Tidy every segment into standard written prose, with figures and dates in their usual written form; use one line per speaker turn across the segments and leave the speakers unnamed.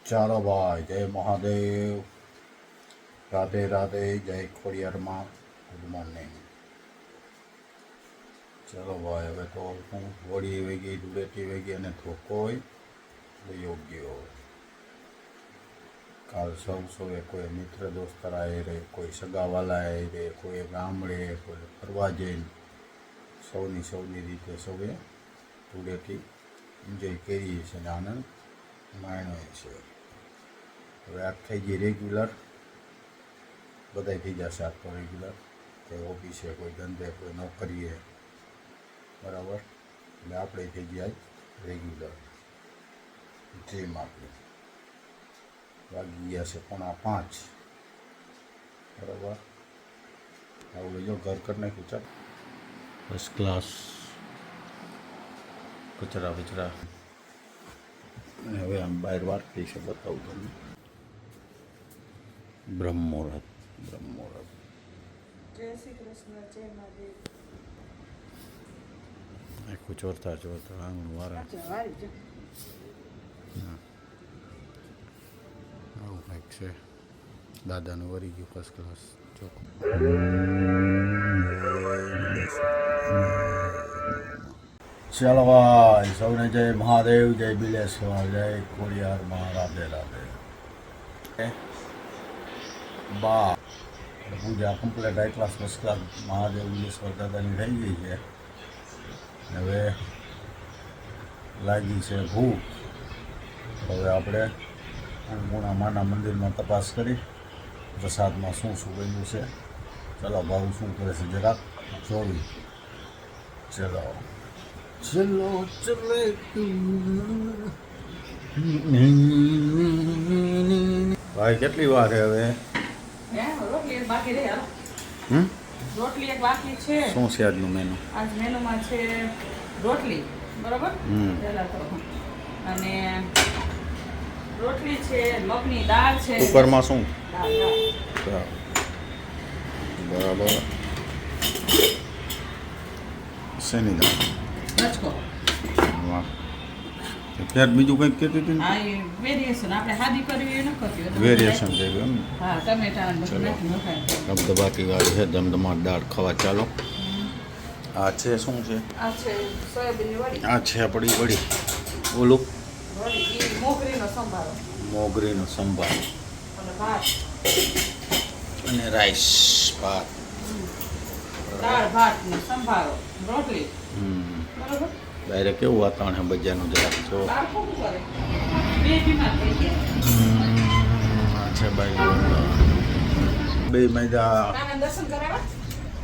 ચાલો ભાઈ, જય મહાદેવ, રાધે રાધે, જય ખોડિયારમાં, ગુડ મોર્નિંગ. ચાલો ભાઈ, હવે તો હું હોળી વહી ગઈ, ધૂળેટી વહી ગઈ અને થોકોય યોગ્ય. કાલ સૌએ કોઈ મિત્ર દોસ્તર આવી રહે, કોઈ સગાવાલા આવી રહે, કોઈ ગામડે, કોઈ ફરવા જઈને સૌની રીતે સૌએ ધૂળેટી એન્જોય કરીએ છીએ અને આનંદ માણ્યો છે. હવે આ થઈ ગઈ રેગ્યુલર, બધા થઈ જશે આ તો રેગ્યુલર, કોઈ ઓફિસે, કોઈ ધંધે, કોઈ નોકરીએ, બરાબર. એટલે આપણે થઈ ગયા રેગ્યુલર ડ્રીમ આપણી. વાગી ગયા છે 4:45, બરાબર. આવું જો ઘર કરી નાખ્યું, ચાલ ફર્સ્ટ ક્લાસ. કચરા બચરા અને હવે આમ બહાર વાત થઈ છે, બતાવું તમને. બ્રહ્મોરથ.
જય શ્રી કૃષ્ણ, જય મહાદેવ.
આખું ચોરતા આંગણું વારા આવું કંઈક છે. દાદાનું વરી ગયું ફર્સ્ટ ક્લાસ ચોખ્ખું. ચાલો ભાઈ, સૌને જય મહાદેવ, જય બિલેશ્વર, જય ખોડિયારમાં, રાધે રાધે. બા પૂજા complete high class first class Mahadev Bileshwar દાદાની થઈ ગઈ છે. હવે લાગી છે ભૂખ. હવે આપણે અન્નપૂર્ણા માના મંદિરમાં તપાસ કરી પ્રસાદમાં શું બન્યું છે. ચાલો ભાવ શું કરે છે જરાક જોવી. ચલો ચલે ભાઈ, કેટલી વાર છે હવે?
રોટલી એક બાકી છે.
શું છે આજનું મેનુ?
આજ મેનુમાં છે રોટલી, બરાબર. અને રોટલી છે, મગની દાળ છે.
કુકરમાં શું?
દાળ.
બરાબર. શેની દાળ?
રચકો.
વાહ. ત્યારે બીજું કંઈક કહેતી હતી ને?
હા, એ વેરિએશન આપણે હાદી કરવી એ ન કરવી.
વેરિએશન થઈ ગયું એમ.
હા, ટમેટા અને બધું નાખી નખાય.
ધબધબાટી વાળી છે, ધમધમાટ દાળ ખાવા ચાલો. આ છે શું છે?
આ છે સોયાબીનની વડી.
આ છે આપણી વડી. ઓલું
વડી એ મોગરીનો સંભારો.
મોગરીનો સંભાર
અને ભાત.
અને રાઈસ ભાત.
દાળ ભાત ને સંભારો રોટલી. બરાબર.
ડાયરેક્ટ કેવું વાતાવરણ છે બજારનું જરાક જો.
બાળકો શું કરે? બે બીમાર થઈ ગયા.
છે ભાઈ, બે મહિના
નાના દર્શન કરાવ્યા.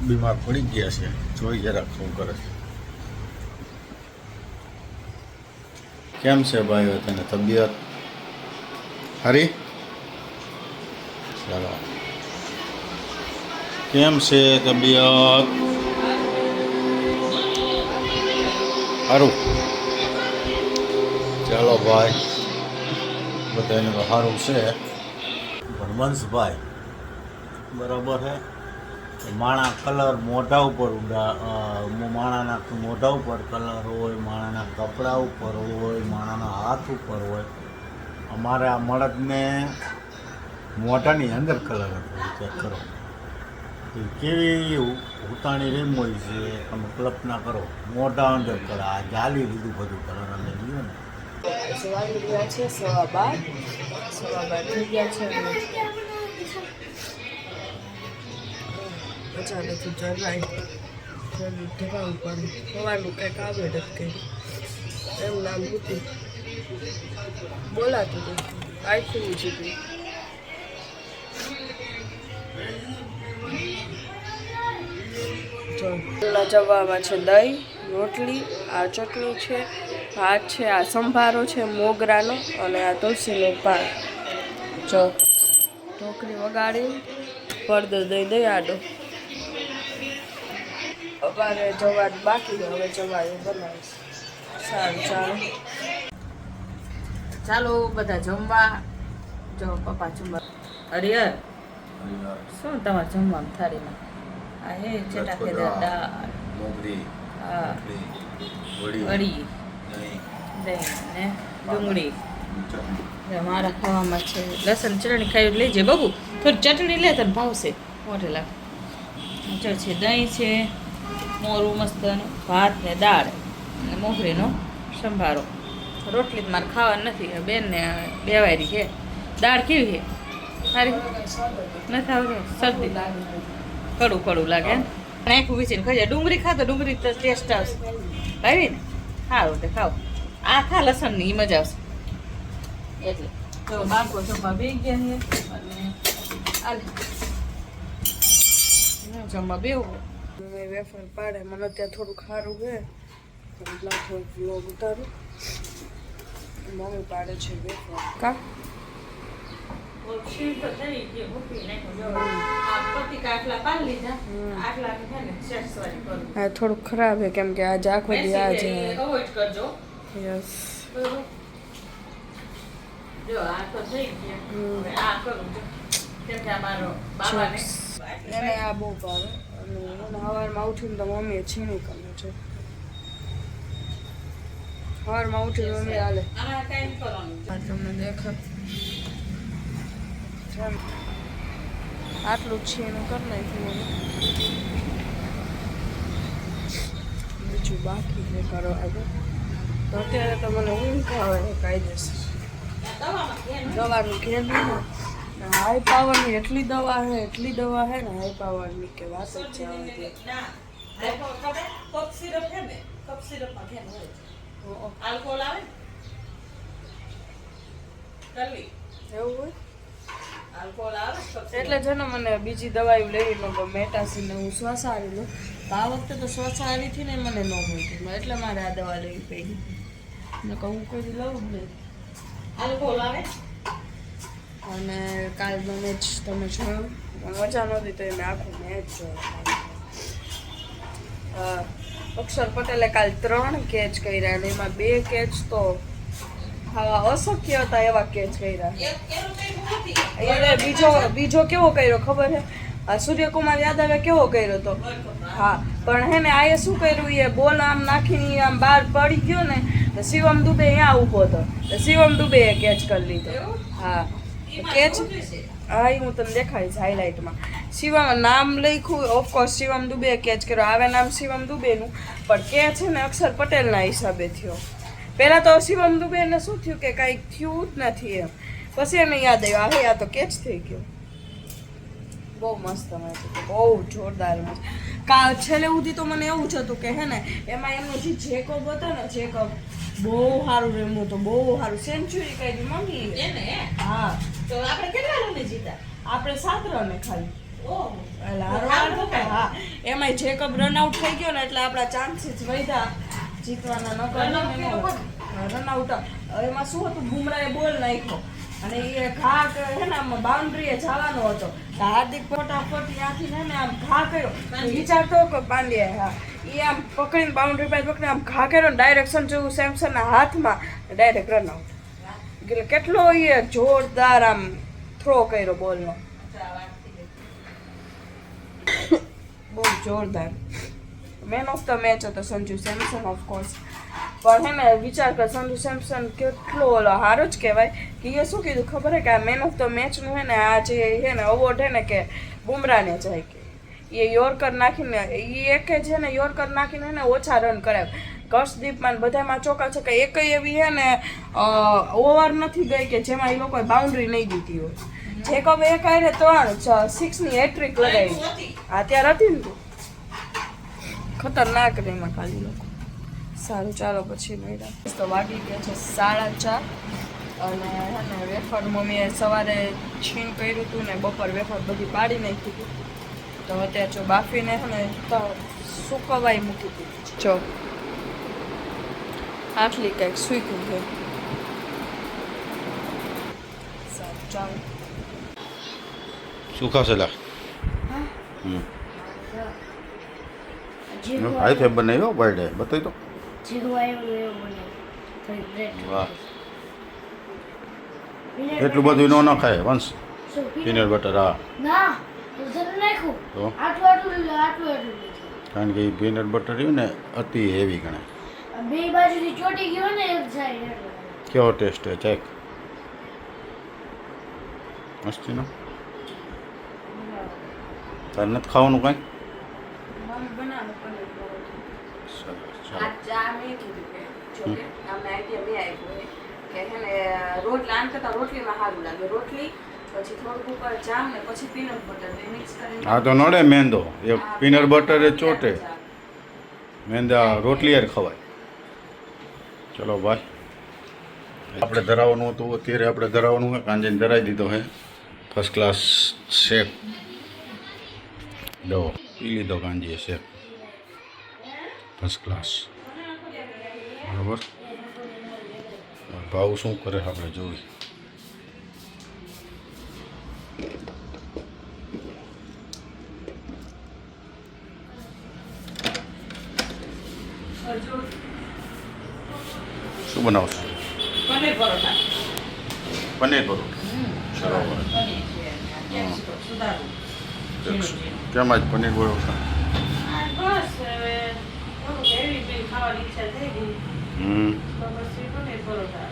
બીમાર પડી ગયા છે. જોઈ જરાક શું કરે છે. કેમ છે ભાઈ તને તબિયત? હરી ચાલો, કેમ છે તબિયત? સારું. ચાલો ભાઈ, બધાને તો સારું છે. વંશભાઈ બરાબર છે. માણા કલર મોઢા ઉપર માણાના મોઢા ઉપર કલર હોય, માણાના કપડા ઉપર હોય, માણાના હાથ ઉપર હોય. અમારે આ મળદને મોઢાની અંદર કલર હતો. ચેક કરો કેવી ઉતાણી રેમ હોય છે. તમે કલ્પના કરો, મોઢા અંદર કલર. આ જાલી લીધું બધું કલર અંદર લીધું ને.
વાગી રહ્યા છે 12:15 થઈ ગયા છે. અચાનક જરાય જલ્દી ઢગાવું પડે. સવારનું કંઈક આવે નથી કર્યું. એમ નામ હતું બોલાતું હતું. આઈફોન જીતું. જવામાં છે દહીં, રોટલી, આ ચટણી છે, ભાત છે, આ સંભારો છે મોગરાનો, અને આ તુલસીનું પાન. જો ઢોકળી વગાડી પડદો દઈ આડો. અમારે જવાનું બાકી છે, હવે જવાનું બનાવીશ. સારું ચાલો બધા જમવા. જો પપ્પા જમવા. હરિહર, શું તમારે જમવાનું થાળીમાં? આ હે ચટાકેદાર દાળ,
મોગરી,
હા, વડી, દહીં ને ડુંગળી,
મારા ખાવામાં છે લસણ ચટણી ખાઈ લઈ જાય બબુ થોડી ચટણી લે તને ભાવશે હોટેલા છે દહીં છે મોરું મસ્ત ભાત ને દાળ અને મોગરીનો સંભારો રોટલી તો મારે ખાવા નથી બેન ને બેવારી છે દાળ કેવી છે સારી નથી આવતું શરદી લાગે કડું કડું લાગે ને આખું વીસીને ખાઈ ડુંગળી ખાતો ડુંગળી તો ટેસ્ટ આવશે ભાવી ને સારું તે ખાવ આ ખા લસણની મજા આવશે એટલે તો બાળકો જમવા બે ગયા છે અને જમવા બેવું
મેં વેફર પાડે મને ત્યાં થોડું ખારું છે થોડુંક વ્લોગ ઉતારું મમ્મી પાડે છે વેફર કા હા થોડુંક ખરાબ છે કેમ કે આજે આખો દી આજે યસ
જો આ તો થઈ ગયા આ કરું કેમ કે અમારો બાબાને
એને આ બહુ ભાવે અને સવારમાં ઉઠીને તો મમ્મીએ છીણી કર્યું છે સવારમાં ઉઠીને મમ્મી હાલે
આમાં કાંઈ નહીં કરવાનું
આ તમને દેખાય આટલું જ છીણું કરી નાખ્યું બીજું બાકી છે કરવા તો અત્યારે તો મને ઊંઘ આવે કાયદેસર દવાનું ઘેર નહીં હાઈ પાવરની એટલી દવા છે ને હાઈ પાવરની કે વાત જ છે
કપ સિરપ છે ને કપ સિરપમાં ઘેન હોય આલ્કોહોલ આવે કલ્લી
એવું હોય
આલ્કોહોલ આવે
એટલે છે ને મને બીજી દવાઈ લેવી ન મેટાસીને હું શ્વાસાહારી લઉં તો આ વખતે તો શ્વાસાહારીથી ને મને ન મળતી એટલે મારે આ દવા લેવી પડી ને કહું કોઈ લઉં જ નહીં
આલ્કોહોલ આવે
અને કાલનો મેચ તમે જોયો મજા નહોતી તો મેં આખું મેચ જોયો અક્ષર પટેલે કાલ 3 કેચ કર્યા અને એમાં 2 કેચ તો આવા અશક્ય હતા એવા કેચ કર્યા એટલે બીજો કેવો કર્યો ખબર છે આ સૂર્યકુમાર યાદવે કેવો કર્યો હતો હા પણ હે ને આ શું કર્યું એ બોલ આમ નાખીને આમ બહાર પડી ગયો ને તો શિવમ દુબે અહીંયા ઊભો હતો તો શિવમ દુબે કેચ કરી લીધો હા કેચ હા એ હું તમને દેખાડીશ હાઇલાઇટમાં શિવમ નામ લખ્યું ઓફકોર્સ શિવમ દુબે કેચ કર્યો આવે નામ શિવમ દુબેનું પણ કેચ છે ને અક્ષર પટેલના હિસાબે થયો પહેલાં તો શિવમ દુબેને શું થયું કે કાંઈક થયું જ નથી એમ પછી એને યાદ આવ્યું હવે આ તો કેચ થઈ ગયો બહુ મસ્ત મેચ હતો બહુ જોરદાર મેચ છેલ્લે સુધી તો મને એવું જ હતું કે હે ને એમાં એમનો જે જેકોબ હતો ને જેકોબ બહુ સારું રમ્યું હતું બહુ સારું સેન્ચુરી કરી મમ્મી હા
તો આપણે કેટલા રને જીતા
આપણે 7 રને ખાલી
ઓહો
હા એમાંય જેકોબ રનઆઉટ થઈ ગયો ને એટલે આપણા ચાન્સીસ વધ્યા જીતવાના રનઆઉટ એમાં શું હતું બુમરાએ બોલ નાખ્યો અને એ ઘા હે ને આમ બાઉન્ડ્રીએ જવાનો હતો તો હાર્દિક ફટાફટ ત્યાંથી હે ને આમ ઘા કર્યો વિચારતો કે પાંડ્યા હા એ આમ પકડીને બાઉન્ડ્રી પાસે પકડીને આમ ઘા કર્યો ને ડાયરેક્શન જોયું સેમસનના હાથમાં ડાયરેક્ટ રનઆઉટ એટલે કેટલો એ જોરદાર આમ થ્રો કર્યો બોલનો બહુ જોરદાર મેન ઓફ ધ મેચ હતો સંજુ સેમસન ઓફકોર્સ પણ હે ને વિચાર કર સંજુ સેમસન કેટલો ઓલો સારો જ કહેવાય કે એ શું કીધું ખબર હે કે આ મેન ઓફ ધ મેચનું હે ને આ જે હે ને અવોર્ડ હે ને કે બુમરાને જાય કે એ યોર્કર નાખીને એ એક છે ને યોર્કર નાખીને હે ને ઓછા રન કરાવે કર્ષદીપમાં બધામાં ચોકા છે કે એક એવી હે ને ઓવર નથી ગઈ કે જેમાં એ લોકોએ બાઉન્ડ્રી નહીં દીધી હોય જેકોબ એક આરે 6ની હેટ્રિક લગાવી હા ત્યારે હતી ને તું ખતરનાક એમાં ખાલી લોકો સારું ચાલો પછી મળ્યા તો વાગી ગયા છે 4:30 અને હે ને વેફર મમ્મીએ સવારે છીણ કર્યું હતું ને બપોર વેફર બધી પાડી નાખી હતી તો અત્યારે જો બાફીને હે ને તો સુકવાઈ મૂકી દીધી જો આટલી કંઈક સૂક્યું છે સારું ચાલો
શું ખાશે લા આઈ બનાવ્યો બર્થડે બતાવી તો વાહ એટલું બધું ન ખાય વંશ પીનટ બટર હા તો કારણ કે પીનટ બટર રહ્યું ને અતિ હેવી ગણાય
બે બાજુથી ચોટી ગયો ને એક સાઈડ
કેવો ટેસ્ટ છે ચેક મસ્તીનો તારે નથી ખાવાનું કાંઈ
મમ્મી બનાવે પનીર પરોઠા.
સરસ
આ
ચાલો
ચા મેં કીધું કે જો કે અમને આઈડિયા મેં આપ્યો કે હે ને રોટલા આમ કરતાં રોટલીમાં સારું લાગે રોટલી પછી થોડુંક ઉપર જામ ને પછી પીનટ બટર મિક્સ કરીને
હા તો નડે મેંદો એ પીનટ બટર એ ચોટે મેંદા રોટલી યાર ખવાય ચલો ભાઈ આપણે ધરાવવાનું હતું અત્યારે આપણે ધરાવવાનું હોય કાંજીને ધરાવી દીધો હે ફર્સ્ટ ક્લાસ શેક દો પી લીધો કાંજીએ શેક ફર્સ્ટ ક્લાસ બરાબર ભાવ શું કરે આપણે જોઈ શું બનાવશો
પનીર પરોઠા
પનીર પરોઠા બરાબર
પનીર છે કેપ્સિકમ સુધારું
કેમ આજ પનીર પરોઠા
બસ હવે થોડુંક હેવી બી ખાવાની ઈચ્છા થઈ ગઈ તો પછી પનીર પરોઠા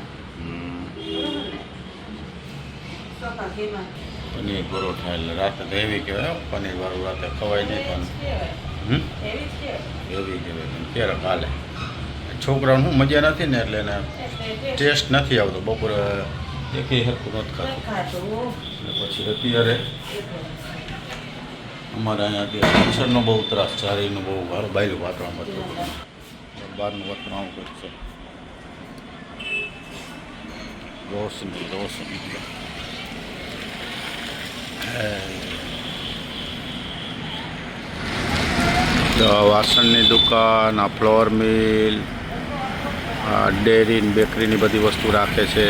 બરોબર ને ચોખા ઘીમાં
પનીર પરોઠા એટલે રાતે તો એવી કહેવાય હો, પનીર વાળું રાતે ખવાય નહીં પણ
કહેવાય એવી જ કહેવાય
એવી કહેવાય પણ ક્યારેક હાલે છોકરાઓને શું મજા નથી ને એટલે એને
એટલે
ટેસ્ટ નથી આવતો બપોરે એકેય હરખું નથી ખાતું
ખાતું
અને પછી અત્યારે અમારે અહીંયા અત્યારે કેન્સરનો બહુ ત્રાસ છે શરીરનું બહુ બાયલું વાતાવરણ બધું બહારનું વાતાવરણ બધું છે રોશની વાસણની દુકાન આ ફ્લોર મિલ આ ડેરી ને બેકરીની બધી વસ્તુ રાખે છે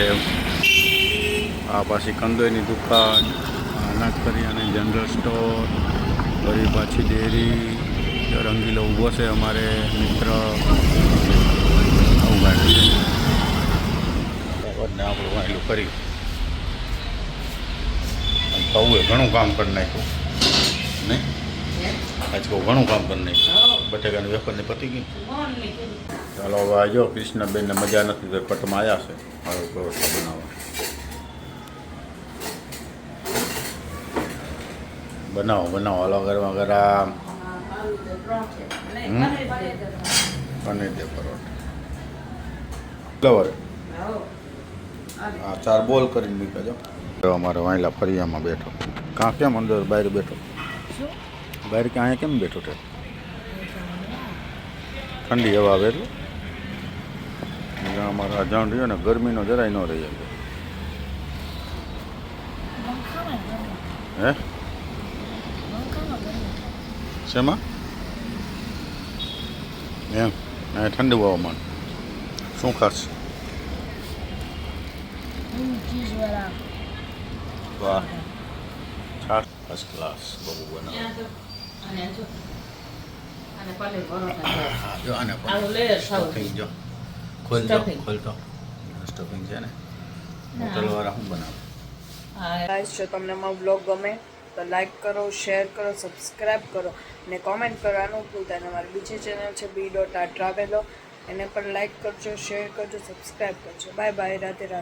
આ પાછી કંદોઈની દુકાન આ અનાજ કરિયાણાની જનરલ સ્ટોર ફરી પાછી ડેરી રંગીલો ઊભો છે અમારે મિત્ર આવું ગાડી છે આપણું વાયલું કરી ભાવું એ ઘણું કામ કરી નાખ્યું નહીં આજ કહું ઘણું કામ કરી નાખ્યું બટેકાની વેફરની પતી ગઈ ચાલો હવે આજો કૃષ્ણબેનને મજા નથી તો પટમાં આવ્યા છે મારો પરોઠા બનાવવા બનાવો હલો ગરમા ગરમ પનીર દે પરોઠા ફ્લેવર હા ચાર બોલ કરીને મૂક્યા જો અમારે વાયલા ફરિયામાં બેઠો કાં કેમ અંદર બહાર બેઠો બહાર કે અહીંયા કેમ બેઠો છે ઠંડી હવા આવે એટલે અમારા અજાણ રહ્યો ને ગરમીનો જરાય ન રહી જાય હે શેમાં એમ અહીંયા ઠંડુ હવામાન શું ખાસ વાહ છાશ ફર્સ્ટ ક્લાસ બહુ બનાવે
અને જો અને પનીર પરોઠા
હા જો આને
આવું લેયર ખાવું
સ્ટફિંગ જો ખોલતો
Stuffing.
ખોલતો સ્ટફિંગ છે ને હોટલવાળા શું બનાવે
ગાઈસ જો તમને મારો બ્લોગ ગમે તો લાઈક કરો શેર કરો સબસ્ક્રાઈબ કરો અને કોમેન્ટ કરવાનું ભૂલતા નહીં અમારી બીજી ચેનલ છે B.A Travelo એને પણ લાઈક કરજો શેર કરજો સબસ્ક્રાઈબ કરજો બાય બાય રાધે રાધે